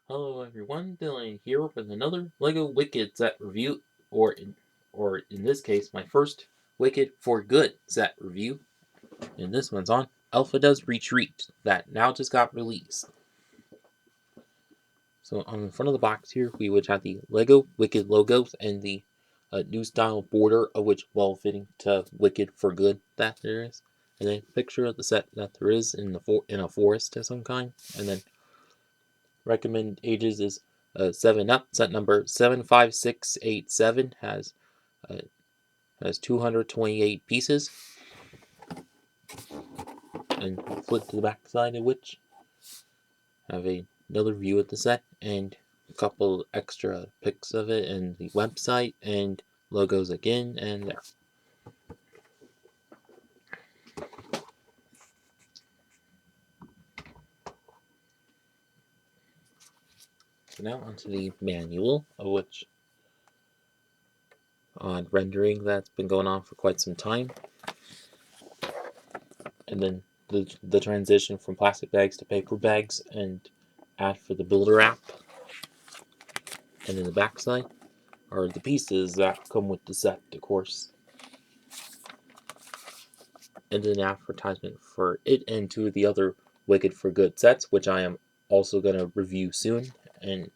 Hello everyone, Dylan here with another LEGO Wicked set review, or in this case, my first Wicked for Good set review. And this one's on Elphada's Retreat that now just got released. So on the front of the box here, we would have the LEGO Wicked logos and the new style border, of which well-fitting to Wicked for Good that there is, and then a picture of the set that there is in a forest of some kind, and then recommended ages is 7 up. Set number 75687 uh, has 228 pieces, and flip to the back side of which have another view of the set and a couple extra pics of it and the website and logos again and there. So now onto the manual, of which on rendering that's been going on for quite some time, and then the transition from plastic bags to paper bags and add for the builder app. And in the backside are the pieces that come with the set, of course. And an advertisement for it and two of the other Wicked for Good sets, which I am also going to review soon. And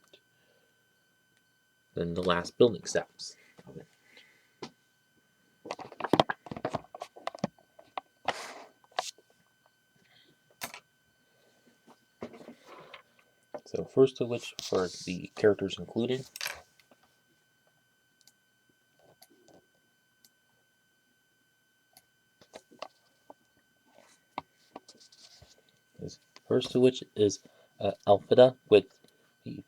then the last building steps of it. So first of which, for the characters included, first of which is Elphada with the,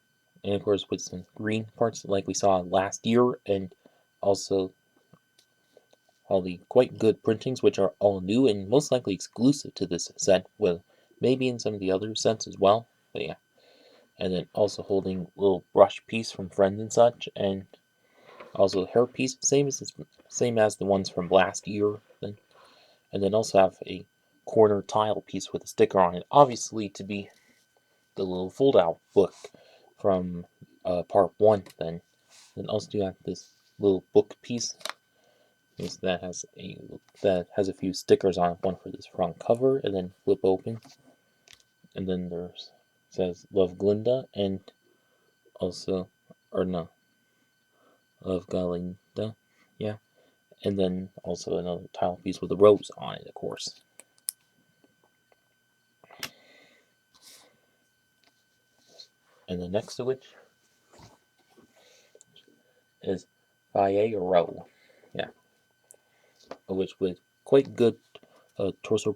and of course with some green parts like we saw last year, and also all the quite good printings, which are all new and most likely exclusive to this set, with maybe in some of the other sets as well. But yeah, and then also holding a little brush piece from Friends and such, and also hair piece, same as the ones from last year. And then also have a corner tile piece with a sticker on it, obviously to be the little fold-out book from part one. Then also you have this little book piece that has a few stickers on it, one for this front cover, and then flip open, and then there's says Love Glinda, and also, or no, Love Galinda, yeah, and then also another tile piece with a rose on it, of course. And the next to which is Row, yeah, which with quite good torso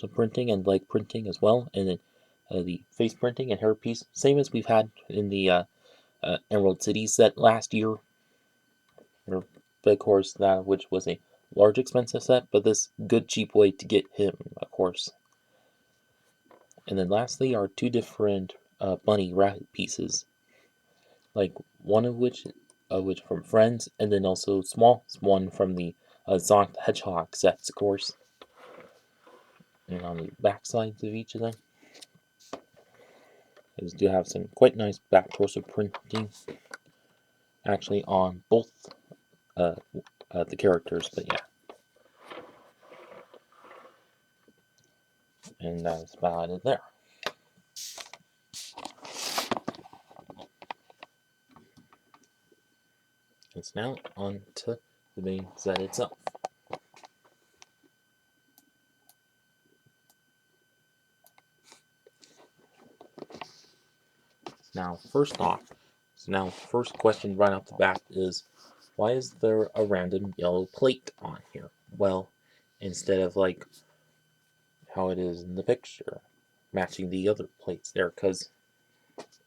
printing and leg printing as well, and then the face printing and hair piece, same as we've had in the Emerald City set last year. But of course, that which was a large expensive set, but this good cheap way to get him, of course. And then lastly are two different bunny rabbit pieces, like one of which from Friends, and then also small one from the Sonic the Hedgehog sets, of course. And on the back sides of each of them, is do have some quite nice back torso printing, actually on both uh, the characters, but yeah. And that's about it there. It's now on to the main set itself. Now, first question right off the bat is, why is there a random yellow plate on here? Well, instead of like how it is in the picture, matching the other plates there, because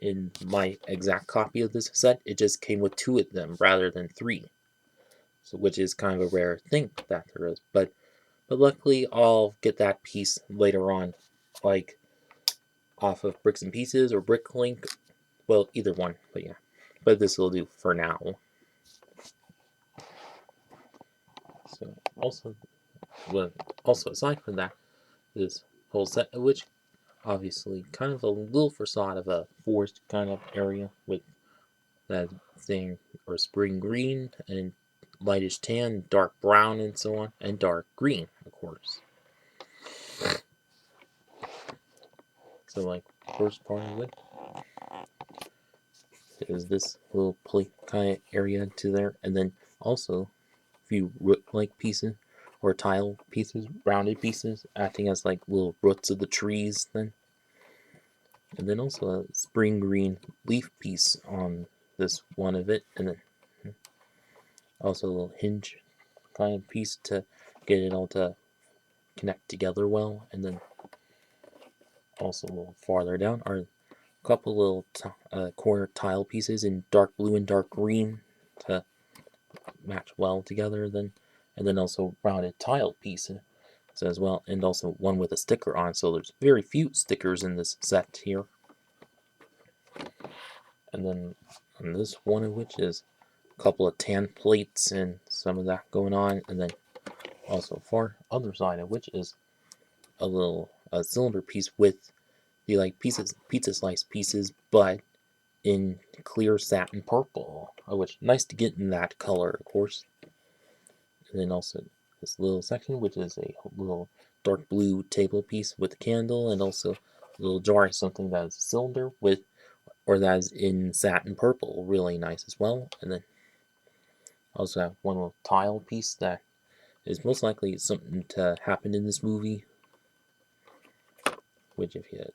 in my exact copy of this set, it just came with two of them rather than three. So, which is kind of a rare thing that there is. But luckily, I'll get that piece later on, like off of Bricks and Pieces or Bricklink. Well, either one, but yeah. But this will do for now. So also aside from that, this whole set, which obviously kind of a little facade of a forest kind of area with that thing or spring green and lightish tan, dark brown, and so on, and dark green, of course. So, like, first part of it is this little plate kind of area to there, and then also a few root-like pieces or tile pieces, rounded pieces, acting as like little roots of the trees. Then, and then also a spring green leaf piece on this one of it, and then also a little hinge kind of piece to get it all to connect together well, and then also a little farther down are a couple little corner tile pieces in dark blue and dark green to match well together. Then, and then also rounded tile pieces as well, and also one with a sticker on. So there's very few stickers in this set here. And then on this one of which is a couple of tan plates and some of that going on, and then also far other side of which is a little cylinder piece with the like pizza slice pieces, but in clear satin purple, which nice to get in that color, of course. And then also this little section, which is a little dark blue table piece with a candle, and also a little jar of something that is a cylinder with, or that is in satin purple, really nice as well. And then also have one little tile piece that is most likely something to happen in this movie, which if you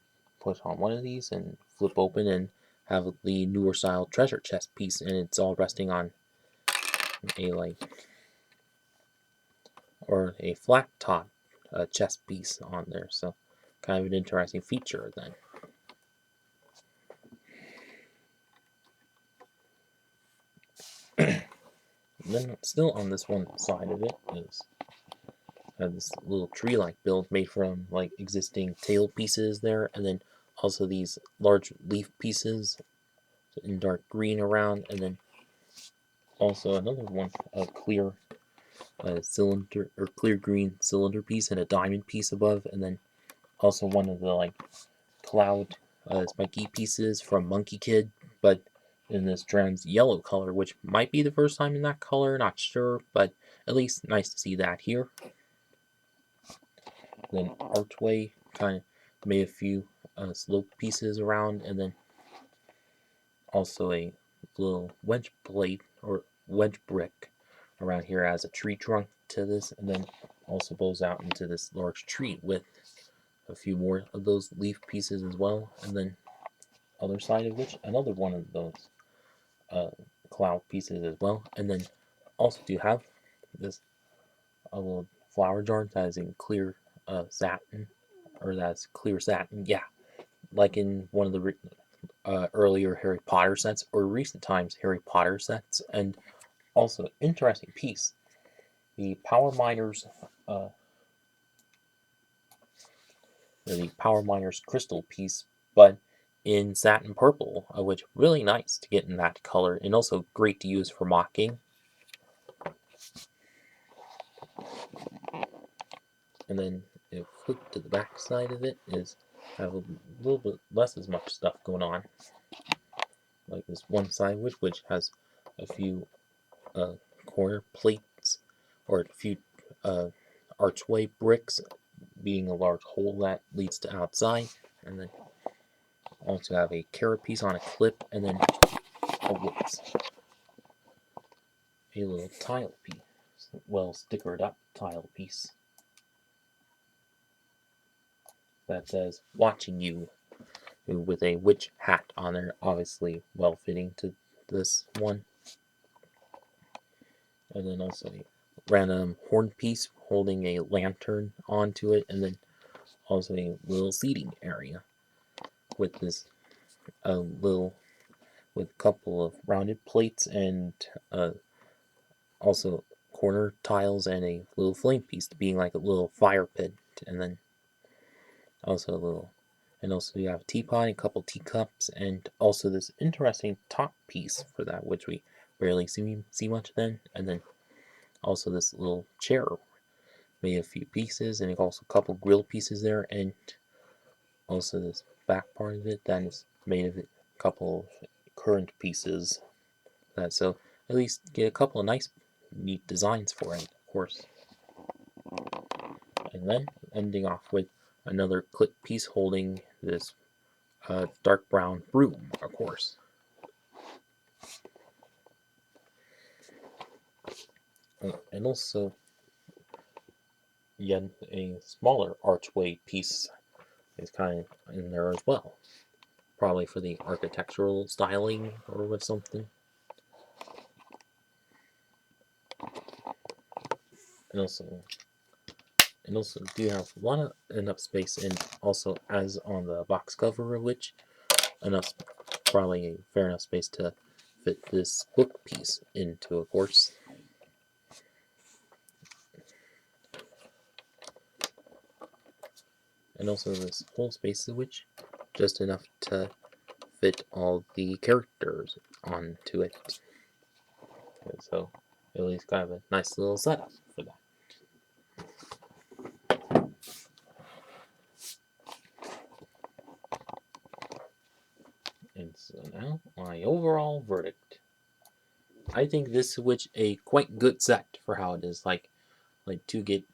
push on one of these and flip open and have the newer style treasure chest piece, and it's all resting on a like or a flat top chest piece on there. So kind of an interesting feature then. And then still on this one side of it is this little tree-like build made from like existing tail pieces there, and then also these large leaf pieces in dark green around, and then also another one, a clear cylinder or clear green cylinder piece and a diamond piece above, and then also one of the like cloud spiky pieces from Monkey Kid, but in this trans yellow color, which might be the first time in that color, not sure, but at least nice to see that here. Then archway kind of made a few slope pieces around, and then also a little wedge plate or wedge brick around here as a tree trunk to this, and then also goes out into this large tree with a few more of those leaf pieces as well, and then other side of which another one of those uh, cloud pieces as well, and then also do have this a little flower jar that is in clear satin, or that's clear satin, yeah, like in one of the earlier Harry Potter sets or recent times Harry Potter sets. And also interesting piece, the Power Miners the Power Miners crystal piece, but in satin purple, which really nice to get in that color, and also great to use for mocking. And then if flip to the back side of it is have a little bit less as much stuff going on, like this one side which has a few corner plates or a few uh, archway bricks, being a large hole that leads to outside, and then also have a carrot piece on a clip, and then whoops, a little tile piece, well stickered up tile piece that says "Watching You" with a witch hat on there, obviously well fitting to this one. And then also a random horn piece holding a lantern onto it, and then also a little seating area with this little with a couple of rounded plates and also corner tiles and a little flame piece being like a little fire pit, and then also a little, and also you have a teapot and a couple teacups, and also this interesting top piece for that, which we barely see much then, and then also this little chair made a few pieces, and also a couple grill pieces there, and Also, this back part of it, that is made of a couple of current pieces. So at least get a couple of nice, neat designs for it, of course. And then ending off with another clip piece holding this dark brown broom, of course. And also, yet a smaller archway piece is kind of in there as well. Probably for the architectural styling or with something. And also, do have enough space, and also as on the box cover of which enough, probably a fair enough space to fit this book piece into, of course. And also this whole space of which just enough to fit all the characters onto it. So at least kind of a nice little setup for that. And so now my overall verdict. I think this Switch a quite good set for how it is. Like to get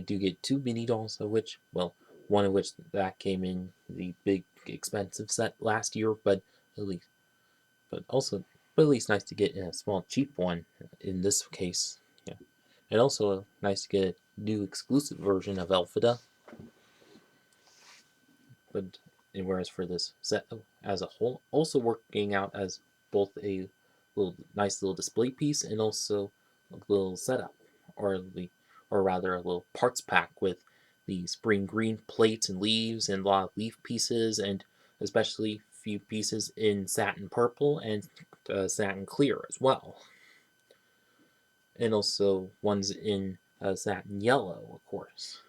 do get two mini dolls, of which, well, one of which that came in the big expensive set last year, but at least at least nice to get a small cheap one in this case. Yeah. And also nice to get a new exclusive version of Elphada. But whereas for this set as a whole, also working out as both a nice little display piece and also a little setup, or rather a little parts pack with the spring green plates and leaves and a lot of leaf pieces, and especially few pieces in satin purple and satin clear as well, and also ones in satin yellow, of course.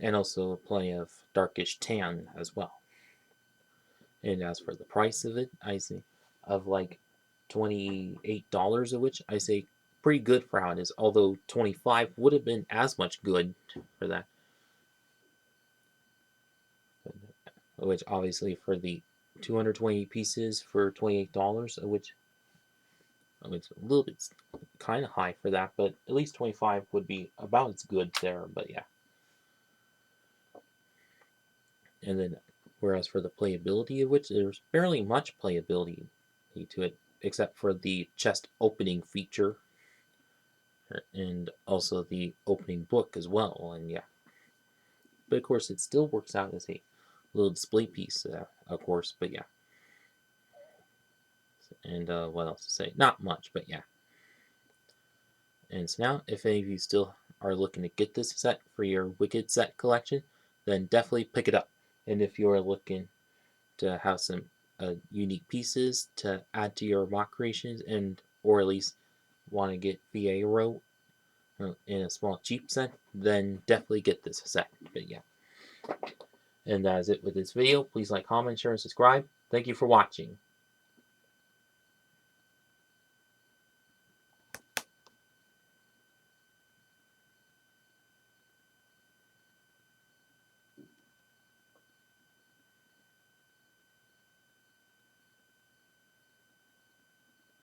And also plenty of darkish tan as well. And as for the price of it, I say of like $28, of which I say pretty good for how it is. Although 25 would have been as much good for that, which obviously for the 220 pieces for $28, which a little bit kind of high for that, but at least 25 would be about as good there. But yeah. And then, whereas for the playability of which, there's barely much playability to it, except for the chest opening feature, and also the opening book as well. And yeah, but of course, it still works out as a little display piece, of course. But yeah, and what else to say? Not much, but yeah. And so now, if any of you still are looking to get this set for your Wicked set collection, then definitely pick it up. And if you are looking to have some unique pieces to add to your mock creations, and or at least want to get Vieiro in a small cheap set, then definitely get this set. But yeah, and that is it with this video. Please like, comment, share, and subscribe. Thank you for watching.